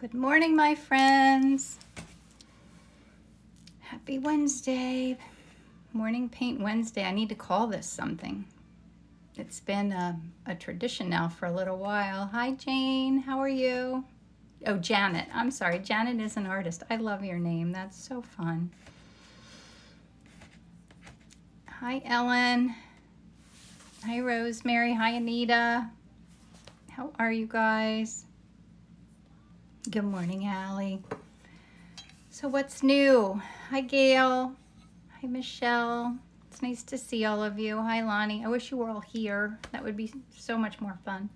Good morning, my friends. Happy Wednesday. Morning Paint Wednesday. I need to call this something. It's been a tradition now for a little while. Hi, Jane. How are you? Oh, Janet. I'm sorry. Janet is an artist. I love your name. That's so fun. Hi, Ellen. Hi, Rosemary. Hi, Anita. How are you guys? Good morning, Allie. So what's new? Hi, Gail. Hi, Michelle. It's nice to see all of you. Hi, Lonnie. I wish you were all here. That would be so much more fun.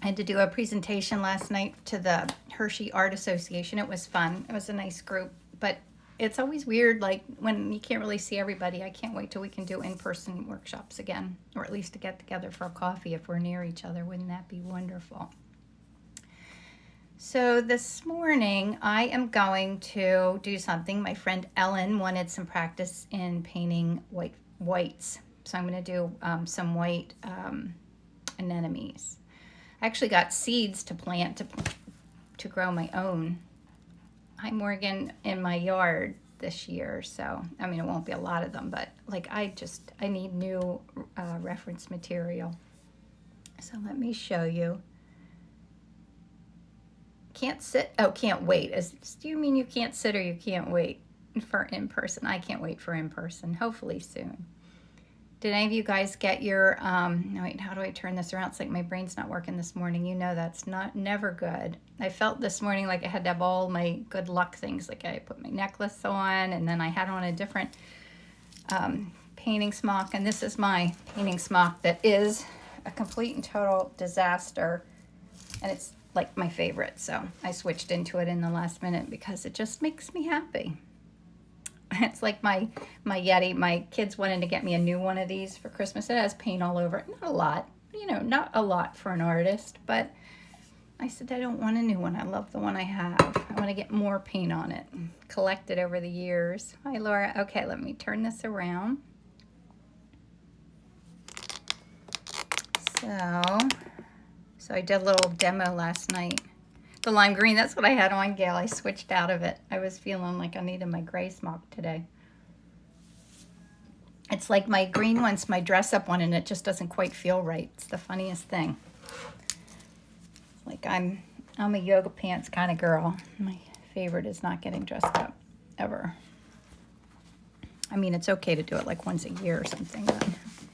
I had to do a presentation last night to the Hershey Art Association. It was fun. It was a nice group, but it's always weird, like when you can't really see everybody. I can't wait till we can do in-person workshops again, or at least to get together for a coffee if we're near each other. Wouldn't that be wonderful? So this morning I am going to do something. My friend Ellen wanted some practice in painting whites. So I'm going to do some white anemones. I actually got seeds to plant to grow my own. Hi, Morgan, in my yard this year. So, I mean, it won't be a lot of them, but like I need new reference material. So let me show you. Can't sit, oh, can't wait. Do you mean you can't sit or you can't wait for in-person? I can't wait for in-person, hopefully soon. Did any of you guys get your, no, wait, how do I turn this around? It's like my brain's not working this morning. You know that's never good. I felt this morning like I had to have all my good luck things. Like I put my necklace on and then I had on a different painting smock. And this is my painting smock that is a complete and total disaster. And it's like my favorite, so I switched into it in the last minute because it just makes me happy. It's like my Yeti. My kids wanted to get me a new one of these for Christmas. It has paint all over it. Not a lot, you know, not a lot for an artist, but I said I don't want a new one. I love the one I have. I want to get more paint on it and collect it over the years. Hi, Laura. Okay, let me turn this around. So I did a little demo last night. The lime green, that's what I had on, Gail. I switched out of it. I was feeling like I needed my gray smock today. It's like my green one's my dress-up one, and it just doesn't quite feel right. It's the funniest thing. It's like I'm a yoga pants kind of girl. My favorite is not getting dressed up, ever. I mean, it's okay to do it like once a year or something.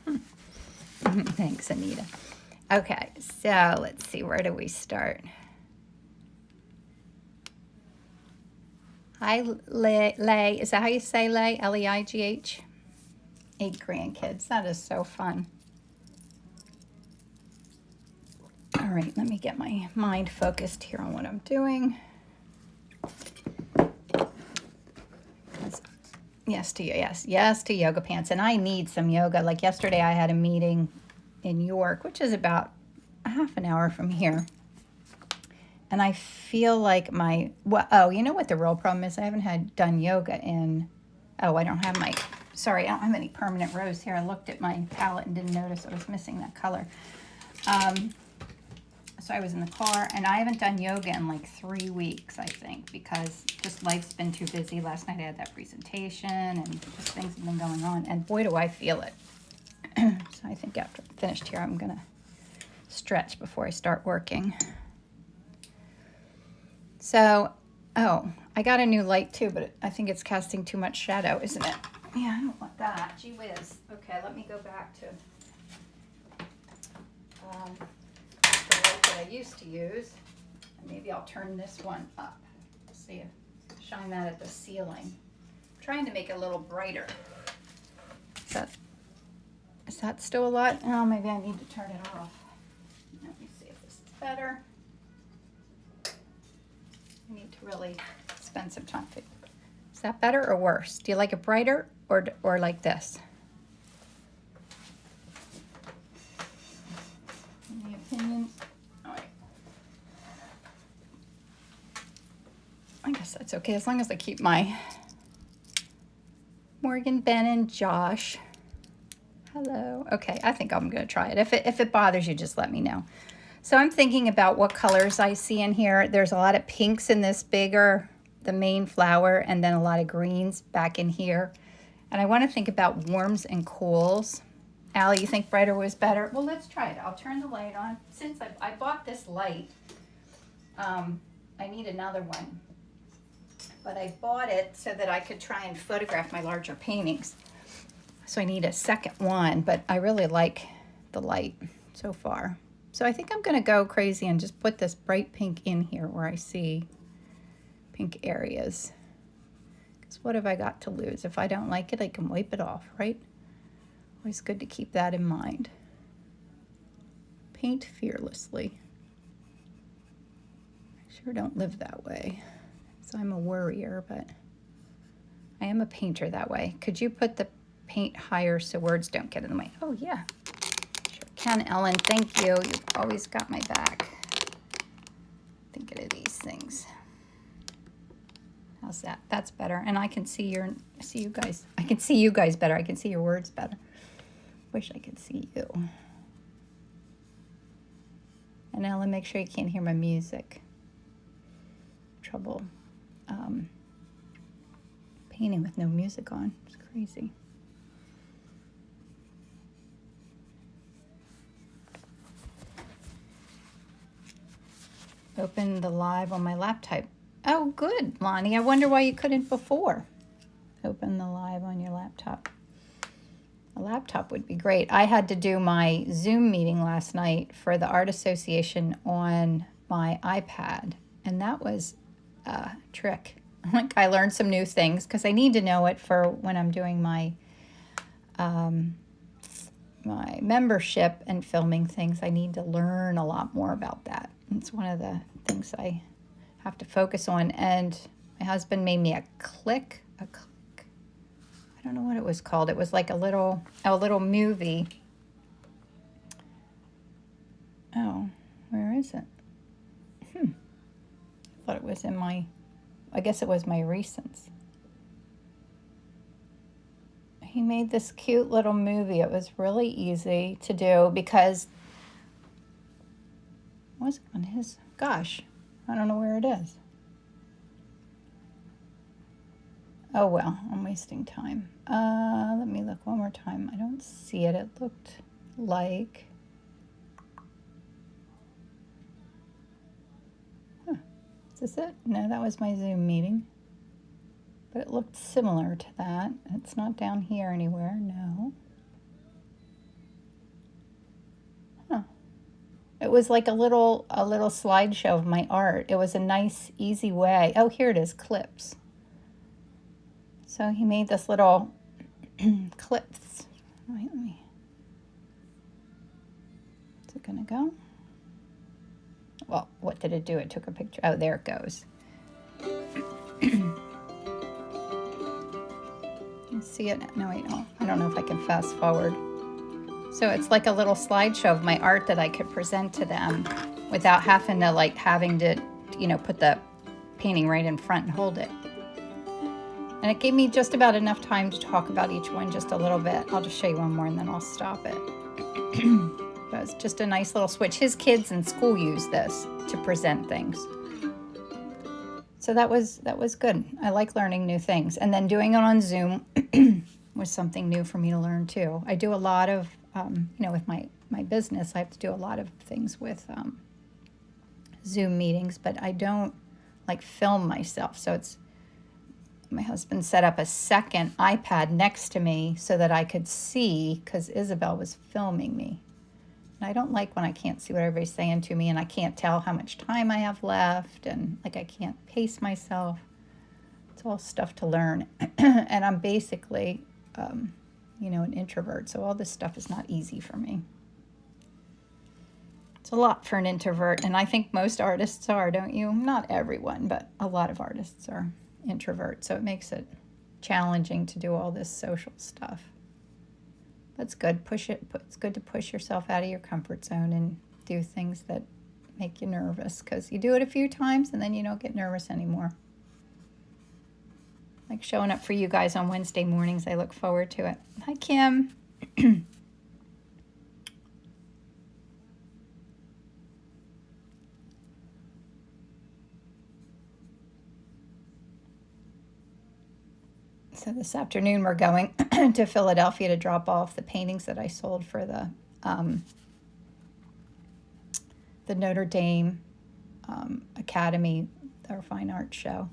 But thanks, Anita. Okay, so let's see, where do we start? Hi, Lay. Is that how you say Lay? L-E-I-G-H? 8 grandkids. That is so fun. All right, let me get my mind focused here on what I'm doing. Yes to yoga pants. And I need some yoga. Like yesterday I had a meeting in York, which is about a half an hour from here. And I feel like you know what the real problem is? I haven't done yoga in, I don't have any permanent rows here. I looked at my palette and didn't notice I was missing that color. So I was in the car, and I haven't done yoga in like 3 weeks, I think, because just life's been too busy. Last night I had that presentation, and just things have been going on, and boy, do I feel it. So I think after I'm finished here, I'm going to stretch before I start working. So, I got a new light too, but I think it's casting too much shadow, isn't it? Yeah, I don't want that. Gee whiz. Okay, let me go back to the light that I used to use. And maybe I'll turn this one up. See if shine that at the ceiling. I'm trying to make it a little brighter. Is that still a lot? Oh, maybe I need to turn it off. Let me see if this is better. I need to really spend some time. Is that better or worse? Do you like it brighter or like this? Any opinions? All right. I guess that's okay as long as I keep my Morgan, Ben, and Josh. Hello. Okay, I think I'm going to try it. If it bothers you, just let me know. So I'm thinking about what colors I see in here. There's a lot of pinks in this bigger, the main flower, and then a lot of greens back in here. And I want to think about warms and cools. Allie, you think brighter was better? Well, let's try it. I'll turn the light on. Since I bought this light, I need another one. But I bought it so that I could try and photograph my larger paintings. So I need a second one, but I really like the light so far. So I think I'm going to go crazy and just put this bright pink in here where I see pink areas. Because what have I got to lose? If I don't like it, I can wipe it off, right? Always good to keep that in mind. Paint fearlessly. I sure don't live that way. So I'm a worrier, but I am a painter that way. Could you put the paint higher so words don't get in the way? Oh, yeah. Sure can, Ellen. Thank you. You've always got my back. Thinking of these things. How's that? That's better. And I can see you guys. I can see you guys better. I can see your words better. Wish I could see you. And Ellen, make sure you can't hear my music. Trouble painting with no music on. It's crazy. Open the live on my laptop. Oh, good, Lonnie. I wonder why you couldn't before. Open the live on your laptop. A laptop would be great. I had to do my Zoom meeting last night for the Art Association on my iPad, and that was a trick. Like, I learned some new things because I need to know it for when I'm doing my my membership and filming things. I need to learn a lot more about that. It's one of the things I have to focus on. And my husband made me a click. I don't know what it was called. It was like a little movie. Oh, where is it? I thought it was in my, I guess it was my recents. He made this cute little movie. It was really easy to do because, was it on his, gosh, I don't know where it is. Oh, well, I'm wasting time. Let me look one more time. I don't see it. It looked like, is this it? No, that was my Zoom meeting. But it looked similar to that. It's not down here anywhere, no. Huh. It was like a little slideshow of my art. It was a nice, easy way. Oh, here it is, clips. So he made this little clips. Wait, let me. Is it gonna go? Well, what did it do? It took a picture. Oh, there it goes. You see it? No, wait, no. I don't know if I can fast forward. So it's like a little slideshow of my art that I could present to them without having to, put the painting right in front and hold it. And it gave me just about enough time to talk about each one just a little bit. I'll just show you one more and then I'll stop it. But it's just a nice little switch. His kids in school use this to present things. So that was good. I like learning new things. And then doing it on Zoom was something new for me to learn too. I do a lot of, with my business, I have to do a lot of things with Zoom meetings, but I don't film myself. So my husband set up a second iPad next to me so that I could see, because Isabel was filming me. And I don't like when I can't see what everybody's saying to me and I can't tell how much time I have left and I can't pace myself. It's all stuff to learn. And I'm basically, an introvert. So all this stuff is not easy for me. It's a lot for an introvert. And I think most artists are, don't you? Not everyone, but a lot of artists are introverts. So it makes it challenging to do all this social stuff. That's good. It's good to push yourself out of your comfort zone and do things that make you nervous, because you do it a few times and then you don't get nervous anymore. Like showing up for you guys on Wednesday mornings. I look forward to it. Hi, Kim. So this afternoon we're going to Philadelphia to drop off the paintings that I sold for the Notre Dame Academy, our fine art show.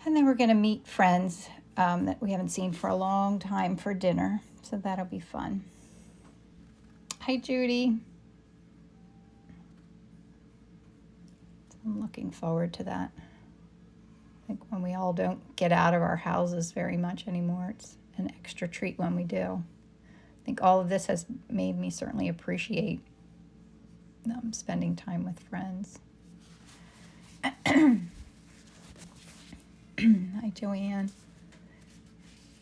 And then we're going to meet friends that we haven't seen for a long time for dinner. So that'll be fun. Hi, Judy. I'm looking forward to that. I think when we all don't get out of our houses very much anymore, it's an extra treat when we do. I think all of this has made me certainly appreciate spending time with friends. Hi, Joanne.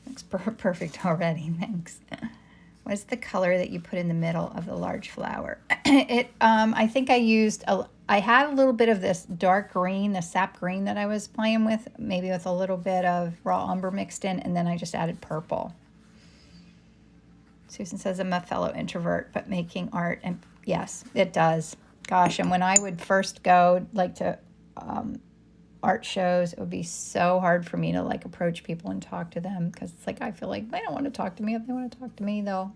Looks perfect already. Thanks. What's the color that you put in the middle of the large flower? I think I had a little bit of this dark green, the sap green that I was playing with, maybe with a little bit of raw umber mixed in, and then I just added purple. Susan says, I'm a fellow introvert, but making art, and yes, it does. Gosh, and when I would first go to art shows, it would be so hard for me to approach people and talk to them, because it's I feel like they don't want to talk to me. If they want to talk to me, they'll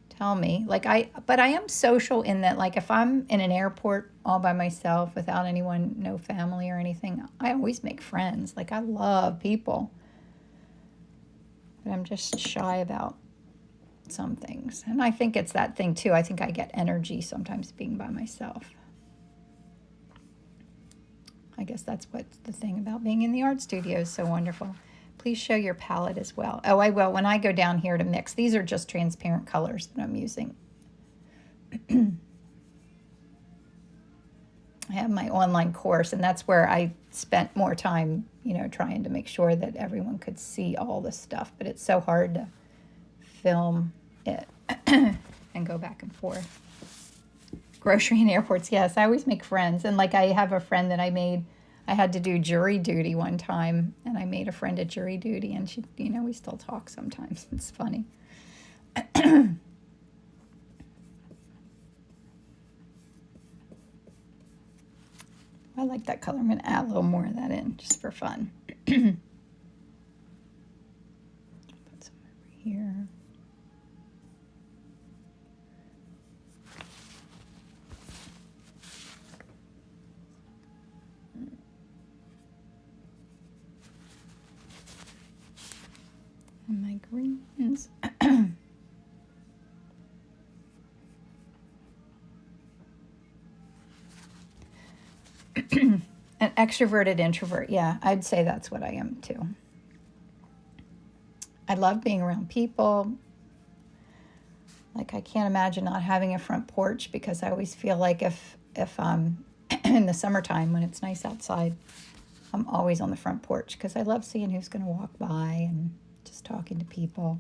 tell me. But I am social in that, if I'm in an airport all by myself without anyone, no family or anything, I always make friends. I love people, but I'm just shy about some things. And I think it's that thing too. I think I get energy sometimes being by myself. I guess that's what's the thing about being in the art studio is so wonderful. Please show your palette as well. Oh, I will when I go down here to mix. These are just transparent colors that I'm using. I have my online course, and that's where I spent more time, trying to make sure that everyone could see all this stuff. But it's so hard to film it and go back and forth. Grocery and airports, yes. I always make friends. And I have a friend that I had to do jury duty one time, and I made a friend at jury duty, and she, we still talk sometimes. It's funny. I like that color. I'm going to add a little more of that in just for fun. Put some over here. And my greens. An extroverted introvert. Yeah, I'd say that's what I am too. I love being around people. I can't imagine not having a front porch, because I always feel like if in the summertime when it's nice outside, I'm always on the front porch, because I love seeing who's going to walk by and just talking to people.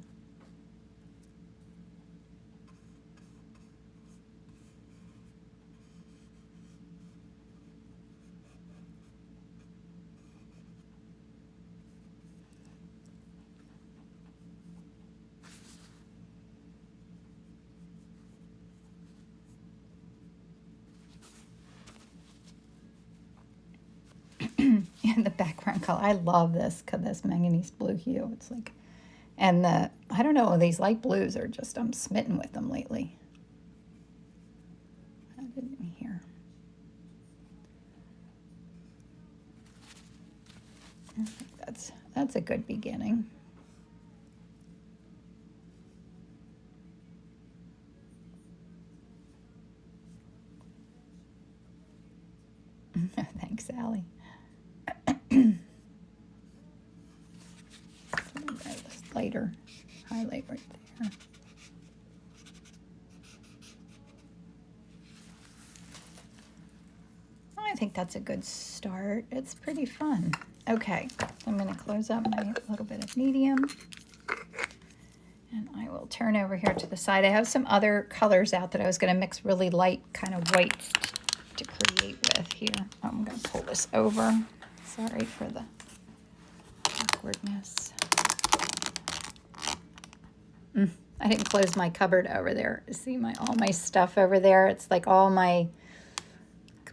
And the background color, I love this manganese blue hue. It's and I don't know, these light blues are just, I'm smitten with them lately. I didn't hear. I think that's a good beginning. Thanks, Allie. Lighter highlight right there. I think that's a good start. It's pretty fun. Okay, I'm going to close up my little bit of medium, and I will turn over here to the side. I have some other colors out that I was going to mix really light kind of whites to create with here. I'm going to pull this over. Sorry for the awkwardness. I didn't close my cupboard over there. See all my stuff over there? It's all my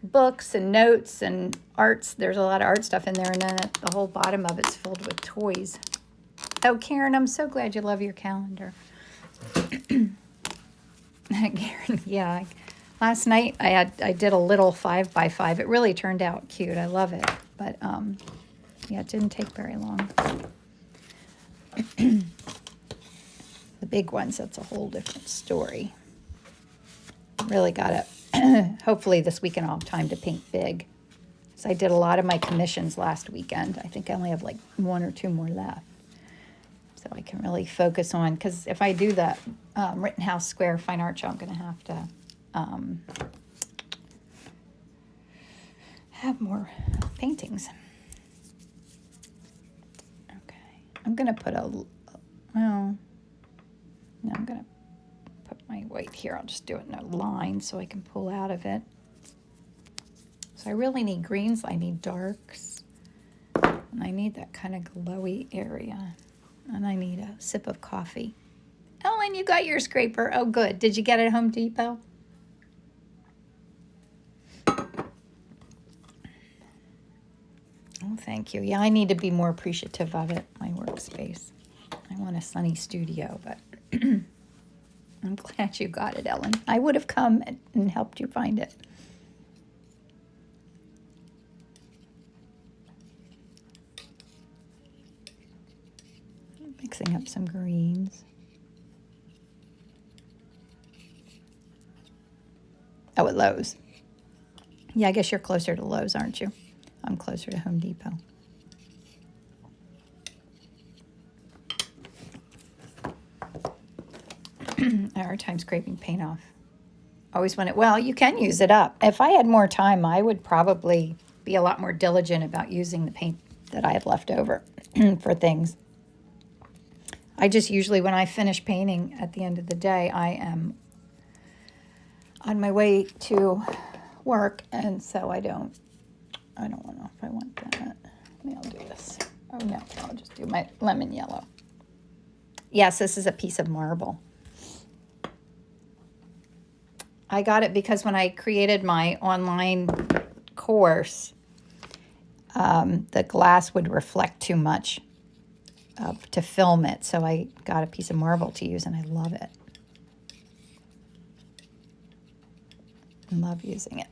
books and notes and arts. There's a lot of art stuff in there, and then the whole bottom of it's filled with toys. Oh, Karen, I'm so glad you love your calendar. Karen, yeah. Last night I did a little 5x5. It really turned out cute. I love it. But yeah, it didn't take very long. The big ones, that's a whole different story. Really got it. Hopefully this weekend I'll have time to paint big. So I did a lot of my commissions last weekend. I think I only have like 1 or 2 more left. So I can really focus on, because if I do the Rittenhouse Square Fine Art Show, I'm going to have more paintings. Okay. I'm going to put no, I'm going to put my white here. I'll just do it in a line so I can pull out of it. So I really need greens. I need darks. And I need that kind of glowy area. And I need a sip of coffee. Ellen, you got your scraper. Oh, good. Did you get it at Home Depot? Oh, thank you. Yeah, I need to be more appreciative of it, my workspace. I want a sunny studio, but I'm glad you got it, Ellen. I would have come and helped you find it. Mixing up some greens. Oh, at Lowe's. Yeah, I guess you're closer to Lowe's, aren't you? I'm closer to Home Depot. Hard time scraping paint off. Always want it. Well, you can use it up. If I had more time, I would probably be a lot more diligent about using the paint that I have left over for things. I just usually, when I finish painting at the end of the day, I am on my way to work, and so I don't know if I want that. Maybe I'll do this. Oh no, I'll just do my lemon yellow. Yes, this is a piece of marble. I got it because when I created my online course, the glass would reflect too much to film it. So I got a piece of marble to use, and I love it. I love using it.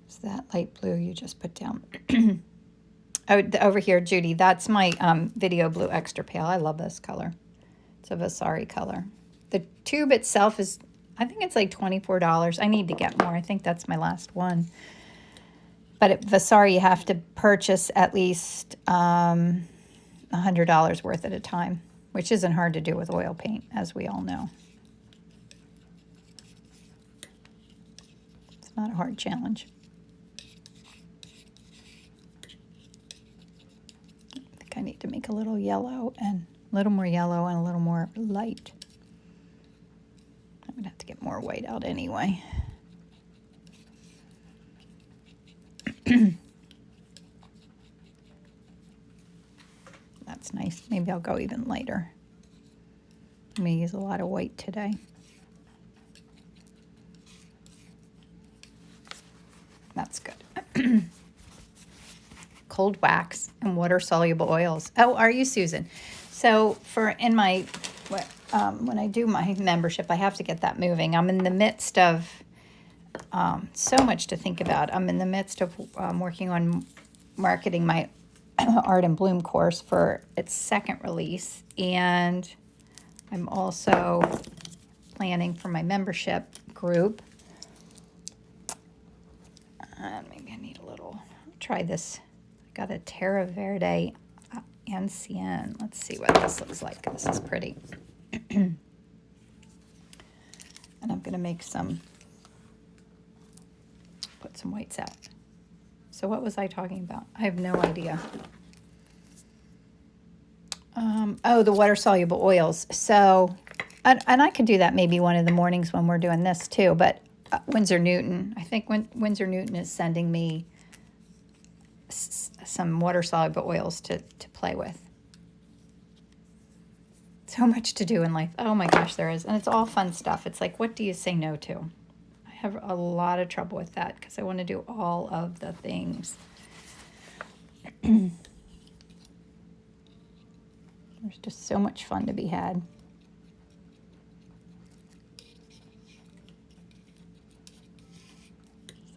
Is that light blue you just put down? Oh, over here, Judy, that's my Video Blue Extra Pale. I love this color. It's a Vasari color. The tube itself is, I think it's like $24. I need to get more. I think that's my last one. But at Vasari, you have to purchase at least $100 worth at a time, which isn't hard to do with oil paint, as we all know. It's not a hard challenge. I need to make a little yellow and a little more yellow and a little more light. I'm going to have to get more white out anyway. That's nice. Maybe I'll go even lighter. I'm going to use a lot of white today. That's good. Cold wax and water-soluble oils. Oh, are you, Susan? So when I do my membership, I have to get that moving. I'm in the midst of so much to think about. I'm in the midst of working on marketing my Art and Bloom course for its second release, and I'm also planning for my membership group. Maybe I need a little. Try this. Got a Terra Verde Ancien. Let's see what this looks like. This is pretty. And I'm going to make put some whites out. So what was I talking about? I have no idea. Oh, the water-soluble oils. So, and I could do that maybe one of the mornings when we're doing this too, but Winsor Newton, I think Winsor Newton is sending me some water-soluble oils to play with. So much to do in life. Oh my gosh, there is. And it's all fun stuff. It's like, what do you say no to? I have a lot of trouble with that because I want to do all of the things. There's just so much fun to be had.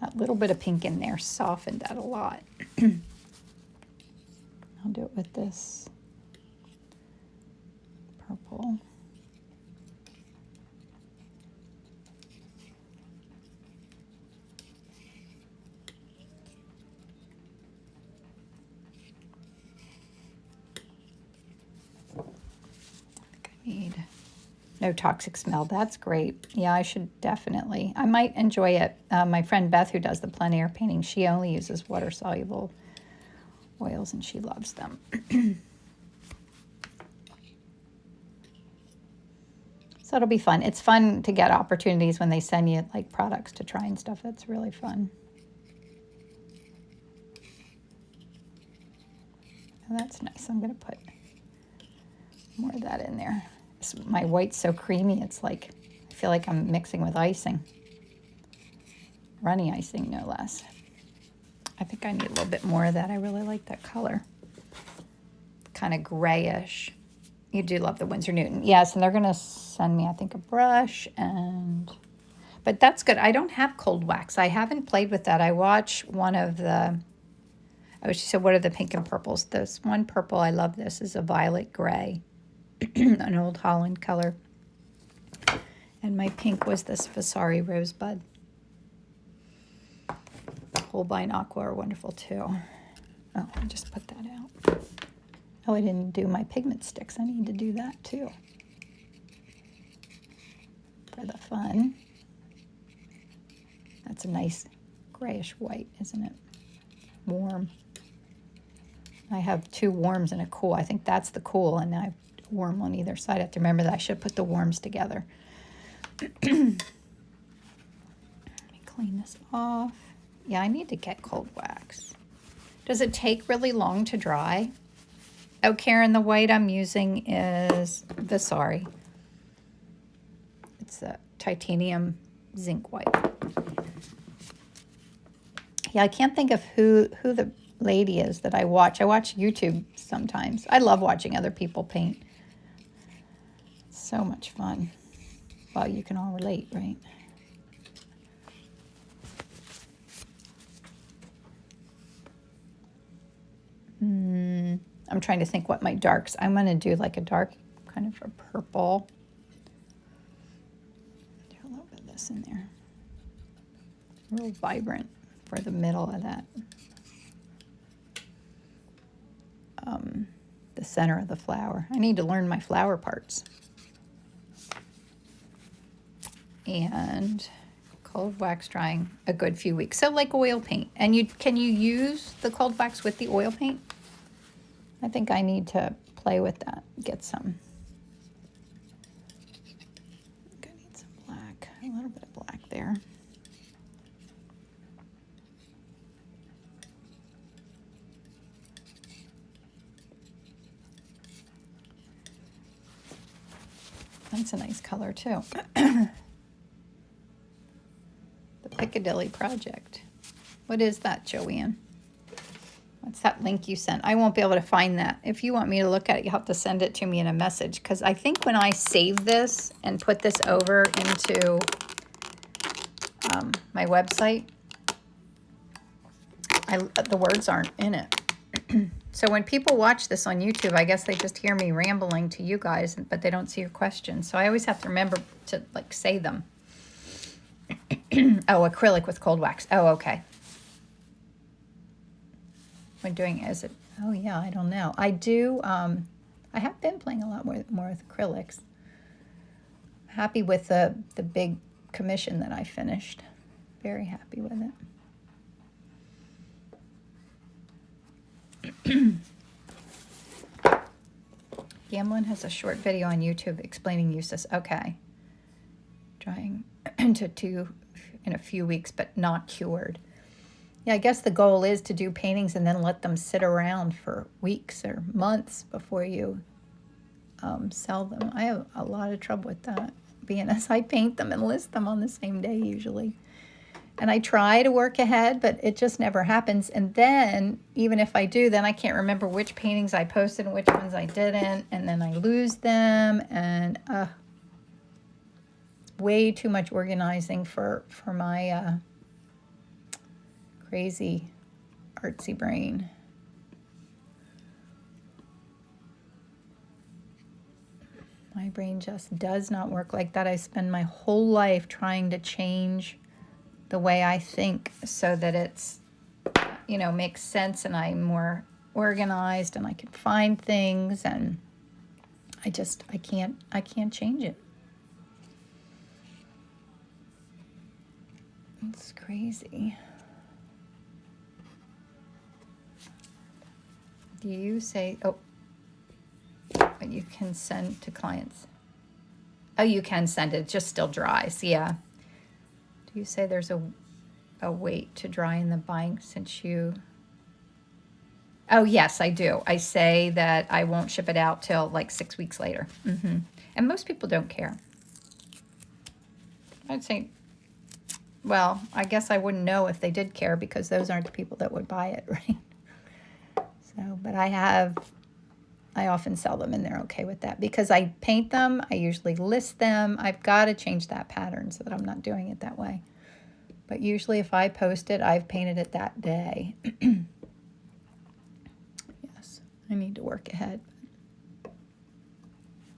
That little bit of pink in there softened that a lot. I'll do it with this purple. Need no toxic smell. That's great. Yeah, I should definitely. I might enjoy it. My friend Beth, who does the plein air painting, she only uses water soluble oils and she loves them. So it'll be fun. It's fun to get opportunities when they send you like products to try and stuff. That's really fun. Oh, that's nice. I'm going to put more of that in there. My white's so creamy, it's like, I feel like I'm mixing with icing. Runny icing, no less. I think I need a little bit more of that. I really like that color. Kind of grayish. You do love the Winsor Newton. Yes, and they're going to send me, I think, a brush. But that's good. I don't have cold wax. I haven't played with that. I watch one of the, oh, she said, what are the pink and purples? This one purple, I love this, is a violet gray. An Old Holland color. And my pink was this Vasari Rosebud. Holbein Aqua are wonderful too. Oh, I just put that out. Oh, I didn't do my pigment sticks. I need to do that too. For the fun. That's a nice grayish white, isn't it? Warm. I have two warms and a cool. I think that's the cool, and I have a warm on either side. I have to remember that I should put the warms together. Let me clean this off. Yeah, I need to get cold wax. Does it take really long to dry? Oh, Karen, the white I'm using is Vasari. It's a titanium zinc white. Yeah, I can't think of who the lady is that I watch. I watch YouTube sometimes. I love watching other people paint. So much fun. Well, you can all relate, right? I'm trying to think what my darks. I'm going to do like a dark kind of a purple. Do a little bit of this in there. Real vibrant for the middle of that. The center of the flower. I need to learn my flower parts. And cold wax drying a good few weeks. So like oil paint. And can you use the cold wax with the oil paint? I think I need to play with that. Get some. I think I need some black. A little bit of black there. That's a nice color too. The Piccadilly Project. What is that, Joanne? What's that link you sent? I won't be able to find that. If you want me to look at it, you'll have to send it to me in a message. Because I think when I save this and put this over into my website, the words aren't in it. So when people watch this on YouTube, I guess they just hear me rambling to you guys, but they don't see your questions. So I always have to remember to like say them. Oh, acrylic with cold wax. Oh, okay. When doing, is it? Oh yeah, I don't know. I do. I have been playing a lot more with acrylics. Happy with the big commission that I finished. Very happy with it. Gamblin has a short video on YouTube explaining uses. Okay. Drying into 2 in a few weeks, but not cured. Yeah, I guess the goal is to do paintings and then let them sit around for weeks or months before you sell them. I have a lot of trouble with that, being as I paint them and list them on the same day usually. And I try to work ahead, but it just never happens. And then, even if I do, then I can't remember which paintings I posted and which ones I didn't. And then I lose them. And way too much organizing for my crazy artsy brain. My brain just does not work like that. I spend my whole life trying to change the way I think so that it's, makes sense and I'm more organized and I can find things, and I can't change it. It's crazy. Do you say, but you can send to clients? Oh, you can send it, just still dries, yeah. Do you say there's a wait to dry in the buying since you... Oh, yes, I do. I say that I won't ship it out till like 6 weeks later. And most people don't care. I'd say, well, I guess I wouldn't know if they did care because those aren't the people that would buy it, right? So, but I often sell them and they're okay with that because I paint them. I usually list them. I've got to change that pattern so that I'm not doing it that way. But usually if I post it, I've painted it that day. Yes, I need to work ahead.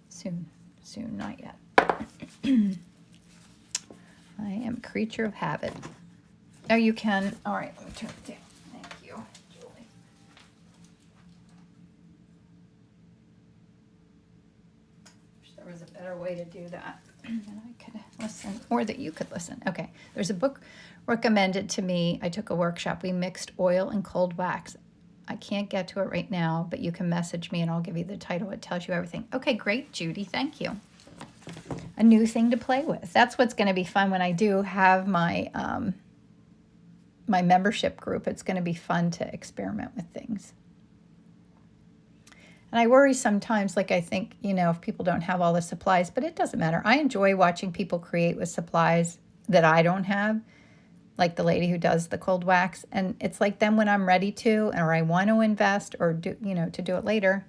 Soon, not yet. I am a creature of habit. Oh, you can. All right, let me turn it down. Thank you, Julie. Wish there was a better way to do that. And I could listen, or that you could listen. Okay, there's a book recommended to me. I took a workshop. We mixed oil and cold wax. I can't get to it right now, but you can message me and I'll give you the title. It tells you everything. Okay, great, Judy. Thank you. A new thing to play with. That's what's going to be fun when I do have my my membership group. It's going to be fun to experiment with things. And I worry sometimes, like I think, if people don't have all the supplies, but it doesn't matter. I enjoy watching people create with supplies that I don't have, like the lady who does the cold wax. And it's like then when I'm ready to, or I want to invest or do, to do it later,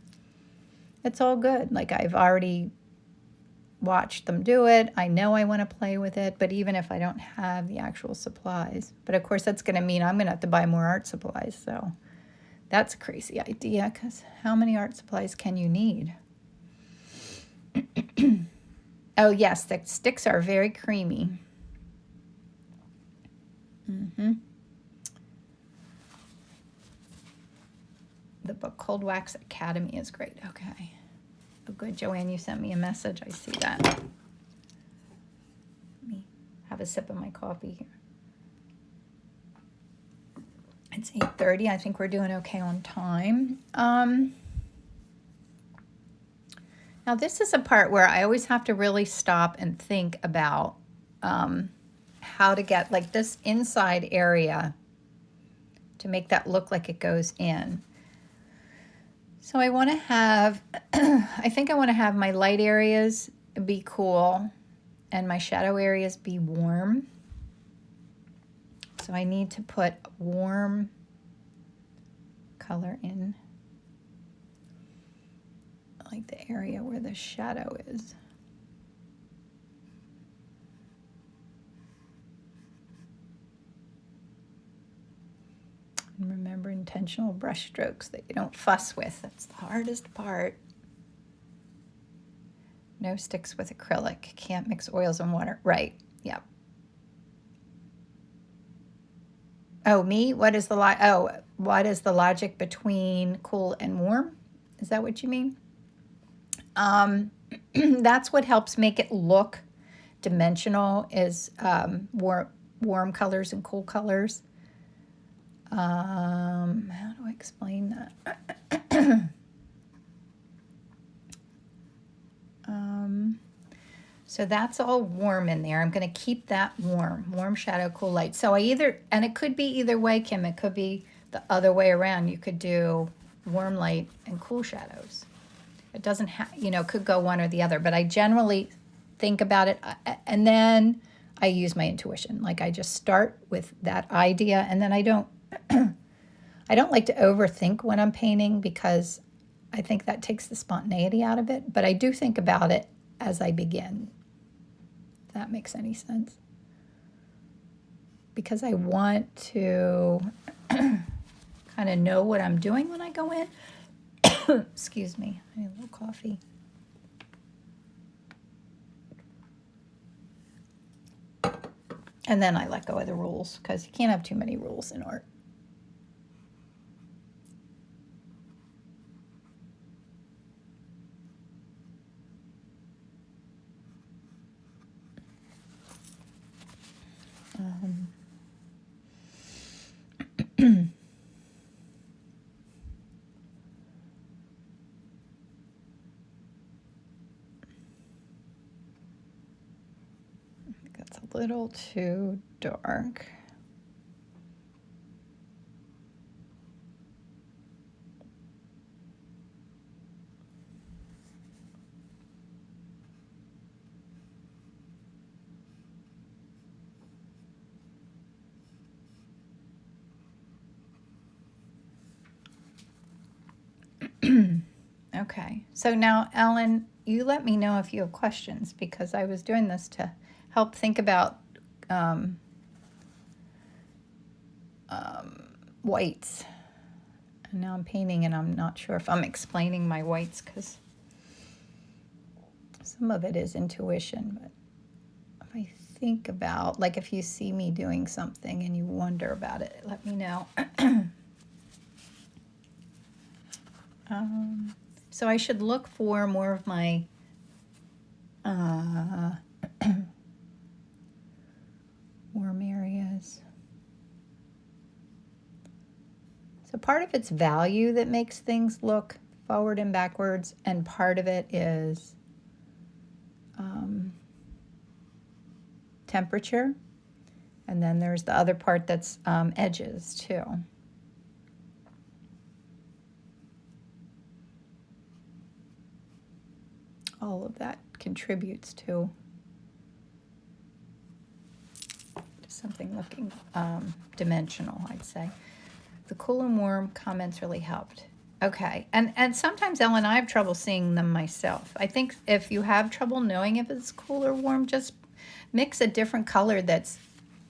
it's all good. Like I've already watched them do it. I know I want to play with it, but even if I don't have the actual supplies, but of course that's going to mean I'm going to have to buy more art supplies. So that's a crazy idea because how many art supplies can you need? Oh, yes, the sticks are very creamy. The book Cold Wax Academy is great. Okay. Oh, good, Joanne, you sent me a message. I see that. Let me have a sip of my coffee here. It's 8:30. I think we're doing okay on time. Now, this is a part where I always have to really stop and think about how to get like this inside area to make that look like it goes in. So I want to have, I think I want to have my light areas be cool and my shadow areas be warm. So I need to put warm color in, like the area where the shadow is. And remember intentional brush strokes that you don't fuss with. That's the hardest part. No sticks with acrylic. Can't mix oils and water. Right. Yep. Oh, me? What is the what is the logic between cool and warm? Is that what you mean? That's what helps make it look dimensional is warm colors and cool colors. How do I explain that? So that's all warm in there. I'm going to keep that warm shadow, cool light. So and it could be either way, Kim. It could be the other way around. You could do warm light and cool shadows. It doesn't could go one or the other, but I generally think about it and then I use my intuition. Like I just start with that idea and then I don't like to overthink when I'm painting because I think that takes the spontaneity out of it, but I do think about it as I begin. If that makes any sense. Because I want to kind of know what I'm doing when I go in. Excuse me, I need a little coffee. And then I let go of the rules because you can't have too many rules in art. That's a little too dark. Okay, so now Ellen, you let me know if you have questions because I was doing this to help think about whites. And now I'm painting and I'm not sure if I'm explaining my whites because some of it is intuition, but if I think about, like if you see me doing something and you wonder about it, let me know. So I should look for more of my warm areas. So part of it's value that makes things look forward and backwards, and part of it is temperature. And then there's the other part that's edges too. All of that contributes to something looking dimensional, I'd say. The cool and warm comments really helped. Okay, and sometimes Ellen and I have trouble seeing them myself. I think if you have trouble knowing if it's cool or warm, just mix a different color that's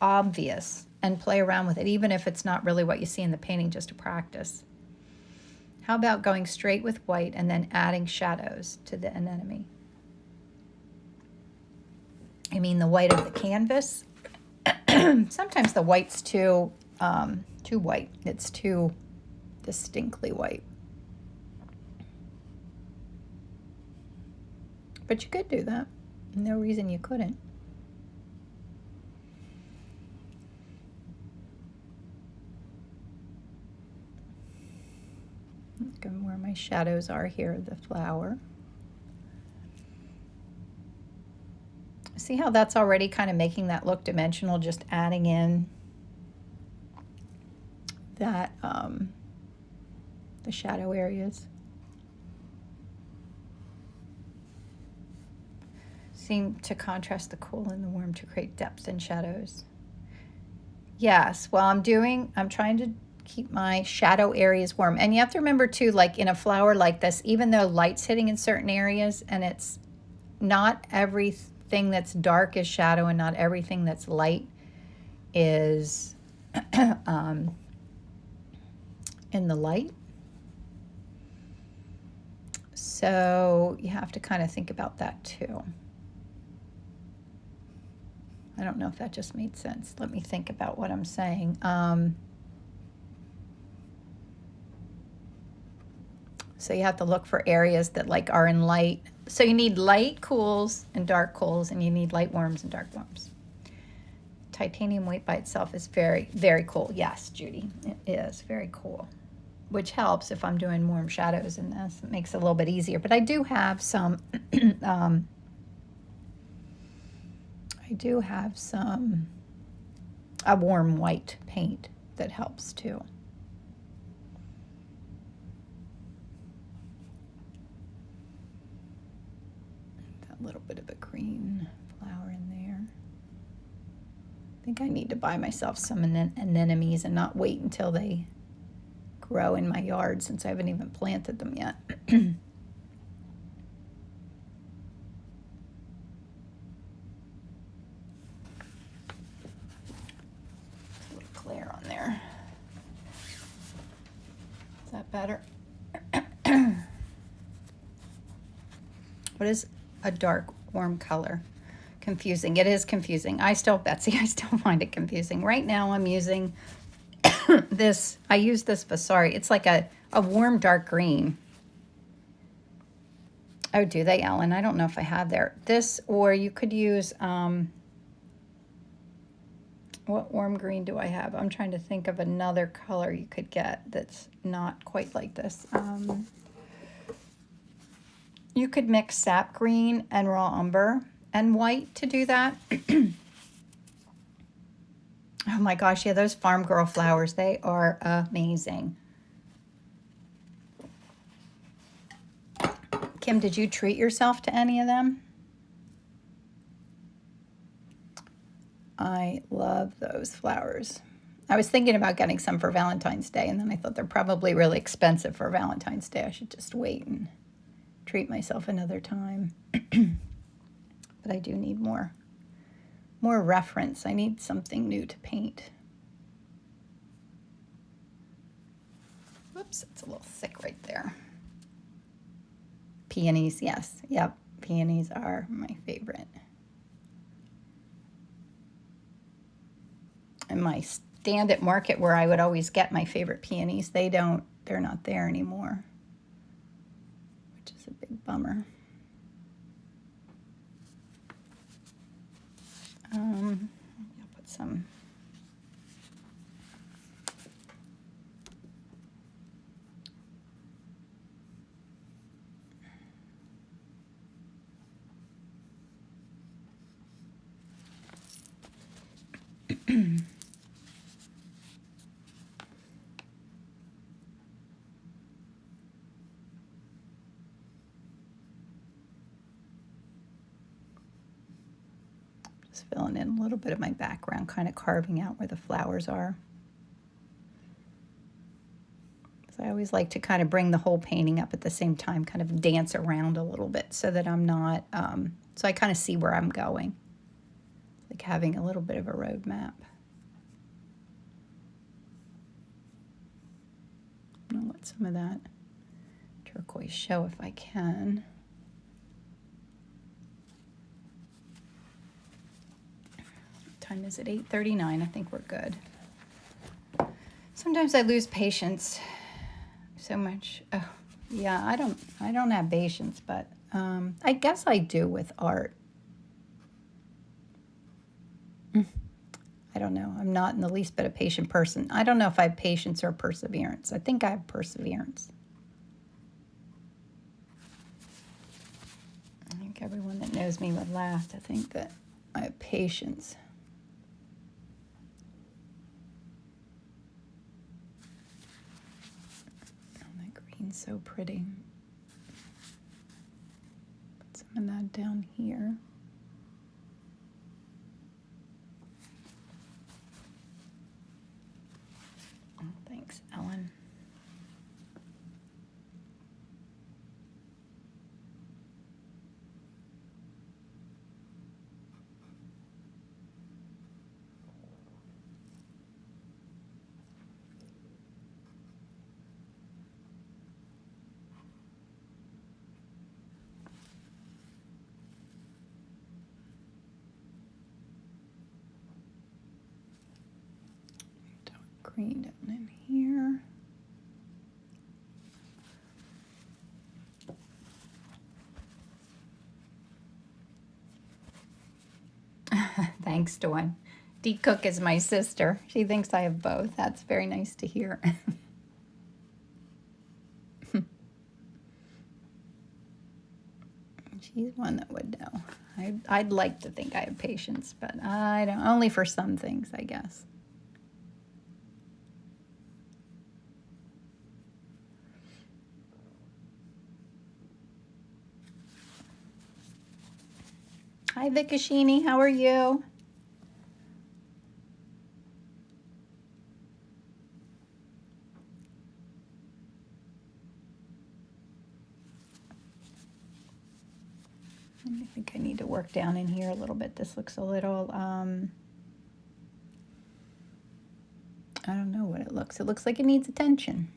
obvious and play around with it, even if it's not really what you see in the painting, just to practice. How about going straight with white and then adding shadows to the anemone? I mean the white of the canvas. Sometimes the white's too white. It's too distinctly white. But you could do that. No reason you couldn't. Look at where my shadows are here, the flower. See how that's already kind of making that look dimensional, just adding in that the shadow areas. Seem to contrast the cool and the warm to create depth and shadows. Yes, well I'm trying to keep my shadow areas warm. And you have to remember too, like in a flower like this, even though light's hitting in certain areas and it's not everything that's dark is shadow and not everything that's light is in the light. So you have to kind of think about that too. I don't know if that just made sense. Let me think about what I'm saying. So you have to look for areas that like are in light. So you need light cools and dark cools, and you need light warms and dark warms. Titanium white by itself is very, very cool. Yes, Judy, it is very cool, which helps if I'm doing warm shadows in this. It makes it a little bit easier. But I do have some, a warm white paint that helps too. A little bit of a green flower in there. I think I need to buy myself some anemones and not wait until they grow in my yard since I haven't even planted them yet. A little glare on there. Is that better? What is a dark, warm color? Confusing. It is confusing. Betsy, I still find it confusing. Right now I'm using this. I use this Vasari. It's like a warm dark green. Oh, do they, Ellen? I don't know if I have there. This, or you could use, what warm green do I have? I'm trying to think of another color you could get that's not quite like this. You could mix sap green and raw umber and white to do that. Oh my gosh, yeah, those farm girl flowers, they are amazing. Kim, did you treat yourself to any of them? I love those flowers. I was thinking about getting some for Valentine's Day, and then I thought they're probably really expensive for Valentine's Day. I should just wait and treat myself another time. But I do need more reference. I need something new to paint. Whoops, it's a little thick right there. Peonies, yes. Yep, peonies are my favorite. And my stand at market where I would always get my favorite peonies, they're not there anymore, which is a big bummer. I'll put some just filling in a little bit of my background, kind of carving out where the flowers are. So I always like to kind of bring the whole painting up at the same time, kind of dance around a little bit so that I'm not, so I kind of see where I'm going. Like having a little bit of a road map. I'll let some of that turquoise show if I can. What time is it? 8:39. I think we're good. Sometimes I lose patience so much. Oh, yeah, I don't have patience, but I guess I do with art. I don't know. I'm not in the least bit a patient person. I don't know if I have patience or perseverance. I think I have perseverance. I think everyone that knows me would laugh to think that I have patience. Oh, that green's so pretty. Put some of that down here. Oh, thanks, Ellen. Green down in here. Thanks, Dawn. Dee Cook is my sister. She thinks I have both. That's very nice to hear. She's one that would know. I'd like to think I have patience, but I don't. Only for some things, I guess. Hi, Vikashini. How are you? I think I need to work down in here a little bit. This looks a little, I don't know what it looks. It looks like it needs attention.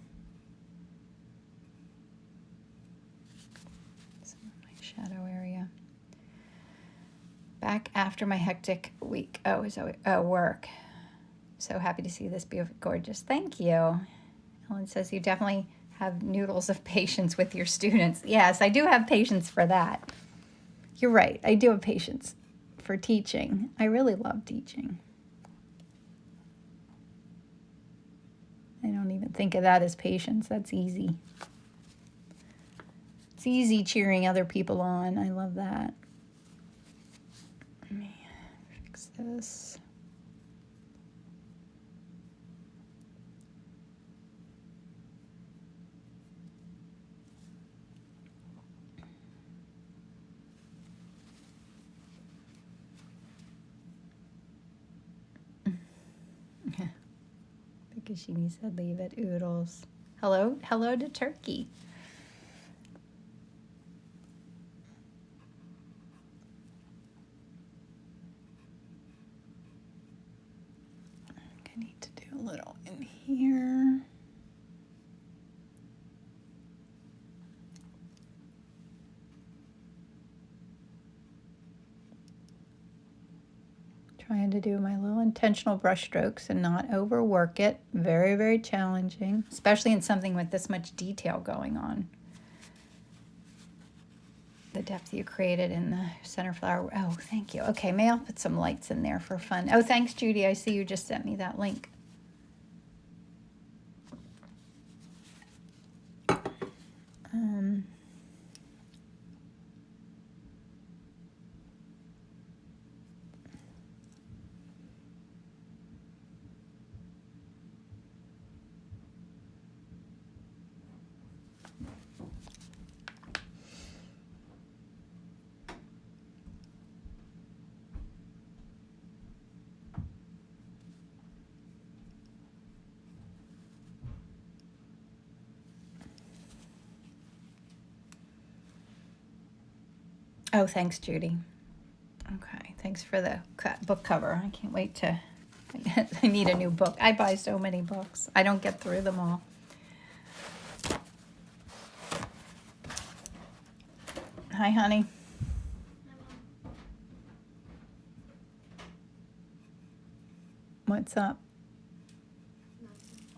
Some of my shadow area. Back after my hectic week. Work. So happy to see this beautiful, gorgeous. Thank you. Ellen says you definitely have noodles of patience with your students. Yes, I do have patience for that. You're right. I do have patience for teaching. I really love teaching. I don't even think of that as patience. That's easy. It's easy cheering other people on. I love that. Let me fix this. Because she said leave it, oodles. Hello to Turkey. I need to do a little in here. Trying to do my little intentional brush strokes and not overwork it. Very, very challenging, especially in something with this much detail going on. The depth you created in the center flower. Oh, thank you. Okay, may I'll put some lights in there for fun. Oh, thanks, Judy. I see you just sent me that link. Oh, thanks, Judy. Okay, thanks for the book cover. I can't wait to, I need a new book. I buy so many books. I don't get through them all. Hi, honey. What's up?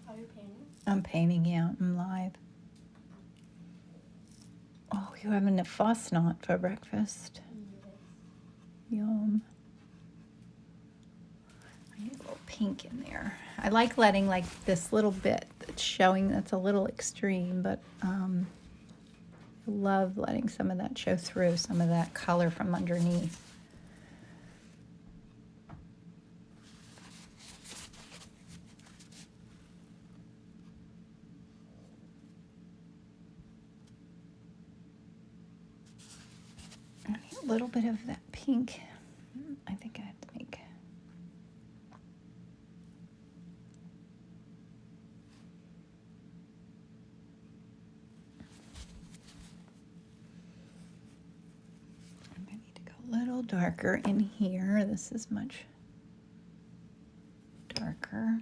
Are you painting? I'm painting, yeah. I'm live. Oh, you're having a fosnot for breakfast. Yes. Yum. I need a little pink in there. I like letting like this little bit that's showing, that's a little extreme, but I love letting some of that show through, some of that color from underneath. I need a little bit of that pink. I think I have to make. I need to go a little darker in here. This is much darker.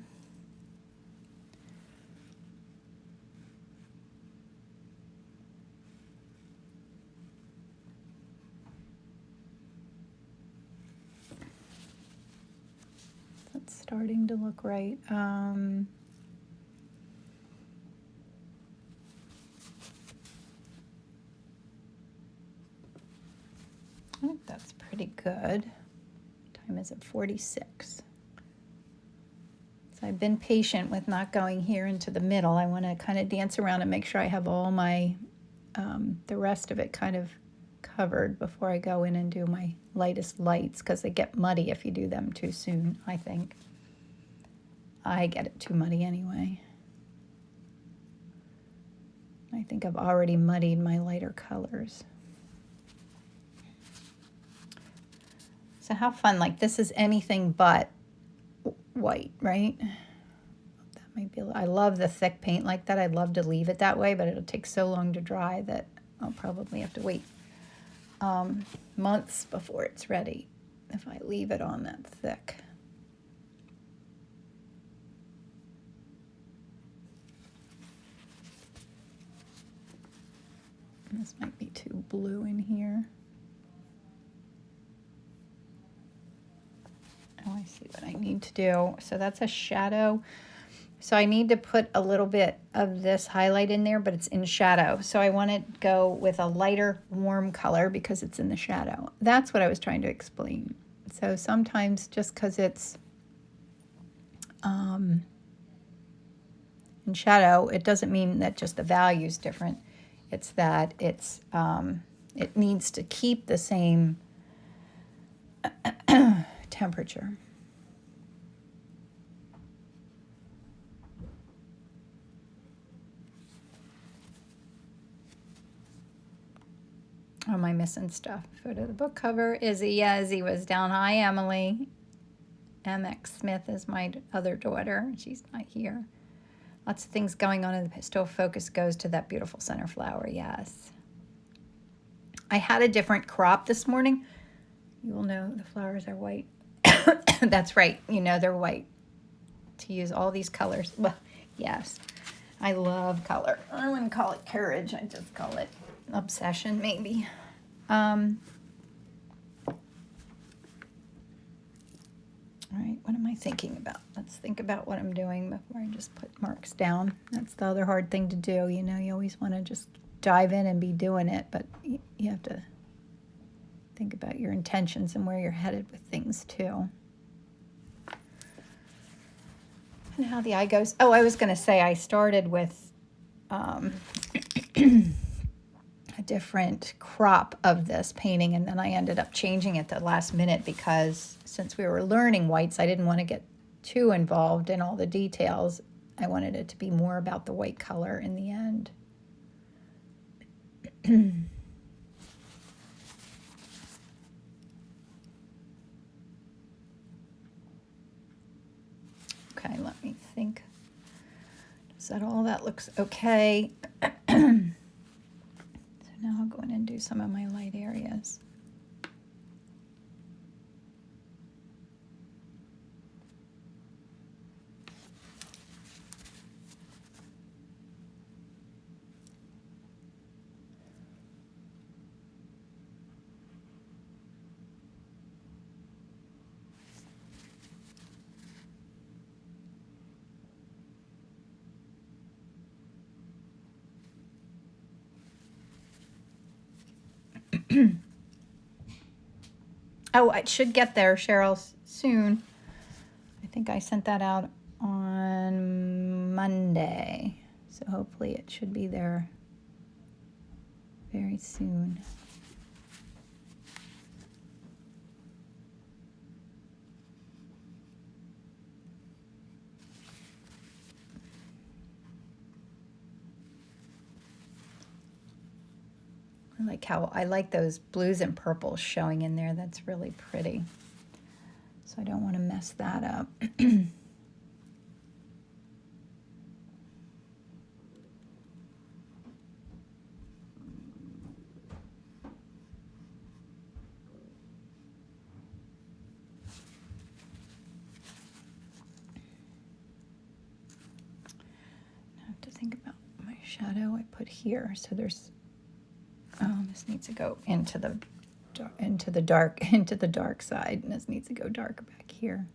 That's starting to look right. I think that's pretty good. Time is at 46. So I've been patient with not going here into the middle. I want to kind of dance around and make sure I have all my, the rest of it kind of covered before I go in and do my lightest lights, because they get muddy if you do them too soon, I think. I get it too muddy anyway. I think I've already muddied my lighter colors. So how fun, like this is anything but white, right? That might be, I love the thick paint like that. I'd love to leave it that way, but it'll take so long to dry that I'll probably have to wait months before it's ready if I leave it on that thick. This might be too blue in here. Oh, I see what I need to do. So that's a shadow. So I need to put a little bit of this highlight in there, but it's in shadow. So I want to go with a lighter, warm color because it's in the shadow. That's what I was trying to explain. So sometimes just because it's in shadow, it doesn't mean that just the value is different. It's that it's it needs to keep the same temperature. Oh, am I missing stuff? Photo of the book cover. Izzy, yeah, Izzy was down. Hi, Emily. MX Smith is my other daughter. She's not here. Lots of things going on, and the still focus goes to that beautiful center flower. Yes. I had a different crop this morning. You will know the flowers are white. That's right. You know they're white. To use all these colors. Well, yes. I love color. I wouldn't call it courage. I just call it obsession, maybe. All right, what am I thinking about? Let's think about what I'm doing before I just put marks down. That's the other hard thing to do. You know, you always want to just dive in and be doing it, but you have to think about your intentions and where you're headed with things too. And how the eye goes. Oh, I was going to say I started with a different crop of this painting, and then I ended up changing it the last minute because since we were learning whites, I didn't want to get too involved in all the details. I wanted it to be more about the white color in the end. Okay, let me think. Does that all that looks okay? So now I'll go in and do some of my light areas. Oh, it should get there, Cheryl, soon. I think I sent that out on Monday. So hopefully it should be there very soon. I like those blues and purples showing in there. That's really pretty. So I don't want to mess that up. I have to think about my shadow I put here. So there's this needs to go into the dark side, and this needs to go dark back here.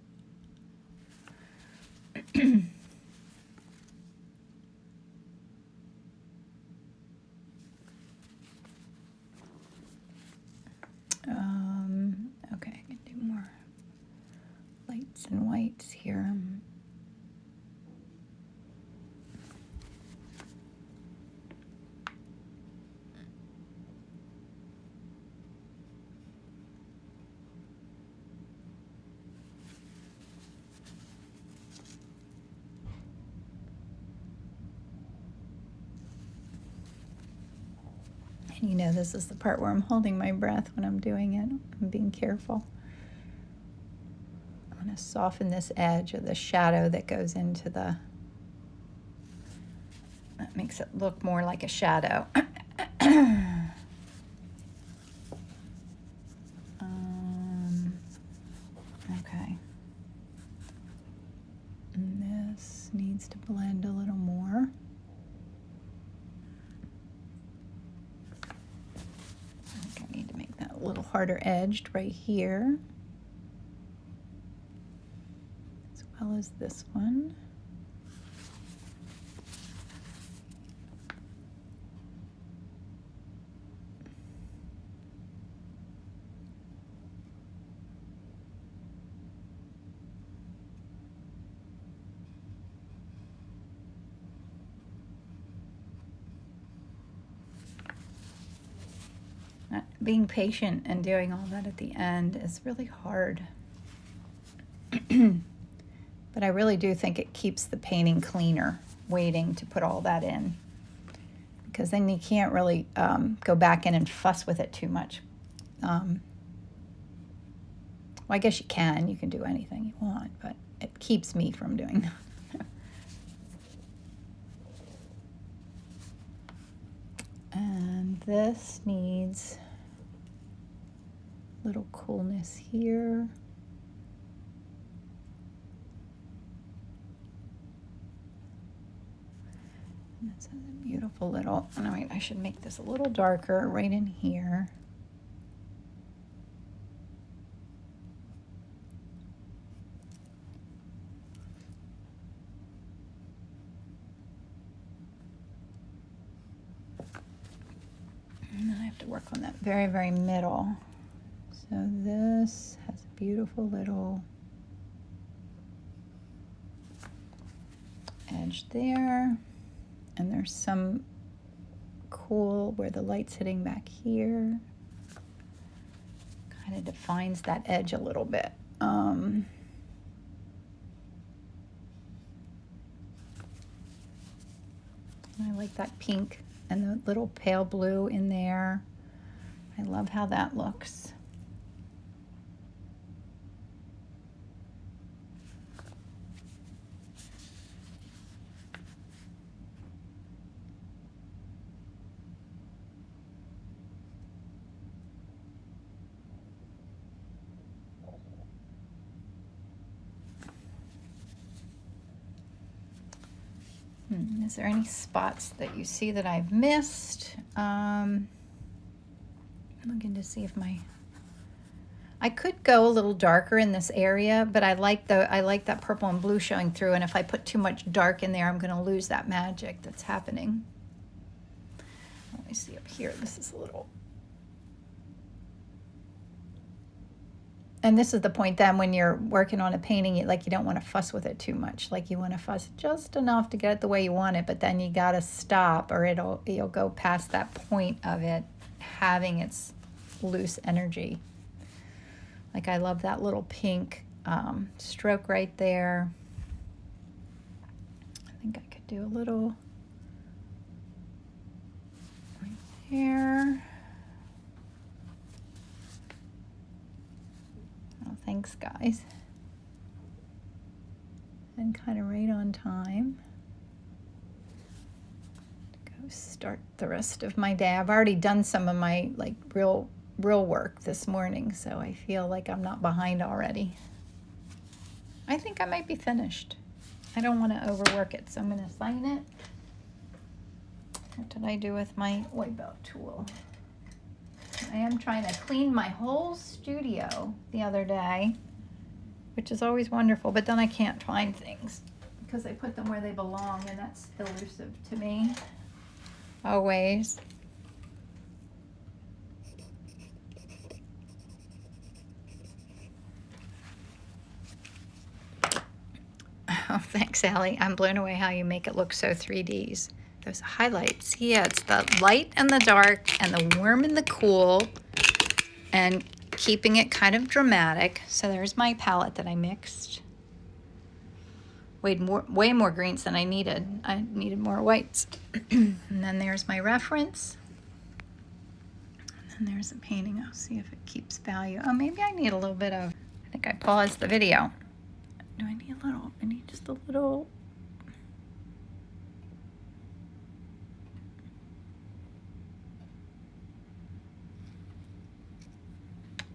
Okay, I can do more lights and whites here. And you know, this is the part where I'm holding my breath when I'm doing it. I'm being careful. kind of soften this edge of the shadow that goes into the, that makes it look more like a shadow. Okay. And this needs to blend a little more. I think I need to make that a little harder edged right here, as well as this one. Being patient and doing all that at the end is really hard. But I really do think it keeps the painting cleaner, waiting to put all that in. Because then you can't really go back in and fuss with it too much. Well, I guess you can do anything you want, but it keeps me from doing that. And this needs a little coolness here. And this is a beautiful little, oh, wait, I should make this a little darker right in here. And then I have to work on that very, very middle. So this has a beautiful little edge there. And there's some cool where the light's hitting back here. Kind of defines that edge a little bit. I like that pink and the little pale blue in there. I love how that looks. Is there any spots that you see that I've missed? I'm looking to see if I could go a little darker in this area, but I like that purple and blue showing through, and if I put too much dark in there, I'm going to lose that magic that's happening. Let me see up here. This is a little. And this is the point then when you're working on a painting, you don't want to fuss with it too much. Like you want to fuss just enough to get it the way you want it, but then you got to stop or you'll go past that point of it having its loose energy. Like I love that little pink stroke right there. I think I could do a little right there. Thanks, guys. And kind of right on time to go start the rest of my day. I've already done some of my real work this morning, so I feel like I'm not behind already. I think I might be finished. I don't want to overwork it, so I'm going to sign it. What did I do with my wipe out tool? I am trying to clean my whole studio the other day, which is always wonderful, but then I can't find things because I put them where they belong, and that's elusive to me, always. Oh, thanks, Allie. I'm blown away how you make it look so 3Ds. Those highlights. Yeah, it's the light and the dark and the warm and the cool and keeping it kind of dramatic. So there's my palette that I mixed. Way more greens than I needed. I needed more whites. And then there's my reference. And then there's a painting. I'll see if it keeps value. Oh, maybe I need a little bit of, I think I paused the video. Do I need a little? I need just a little.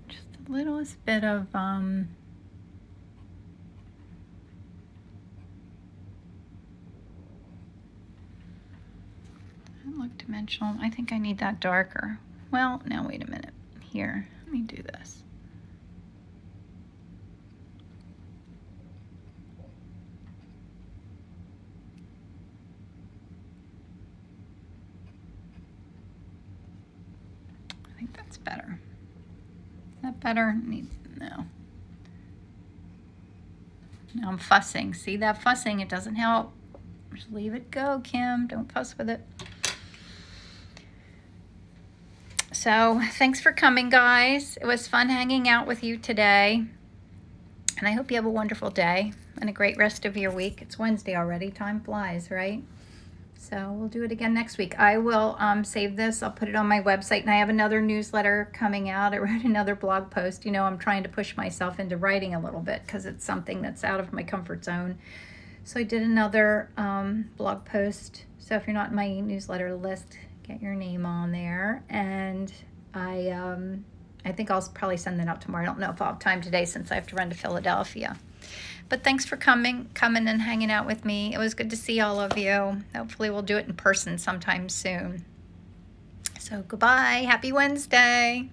Just the littlest bit of look dimensional. I think I need that darker. Well, now wait a minute. Here, let me do this. I think that's better. Is that better? No. Now I'm fussing. See that fussing? It doesn't help. Just leave it go, Kim. Don't fuss with it. So thanks for coming, guys. It was fun hanging out with you today. And I hope you have a wonderful day and a great rest of your week. It's Wednesday already. Time flies, right? So we'll do it again next week. I will save this. I'll put it on my website. And I have another newsletter coming out. I wrote another blog post. You know, I'm trying to push myself into writing a little bit because it's something that's out of my comfort zone. So I did another blog post. So if you're not in my newsletter list, get your name on there. And I think I'll probably send that out tomorrow. I don't know if I'll have time today since I have to run to Philadelphia. But thanks for coming and hanging out with me. It was good to see all of you. Hopefully we'll do it in person sometime soon. So goodbye. Happy Wednesday.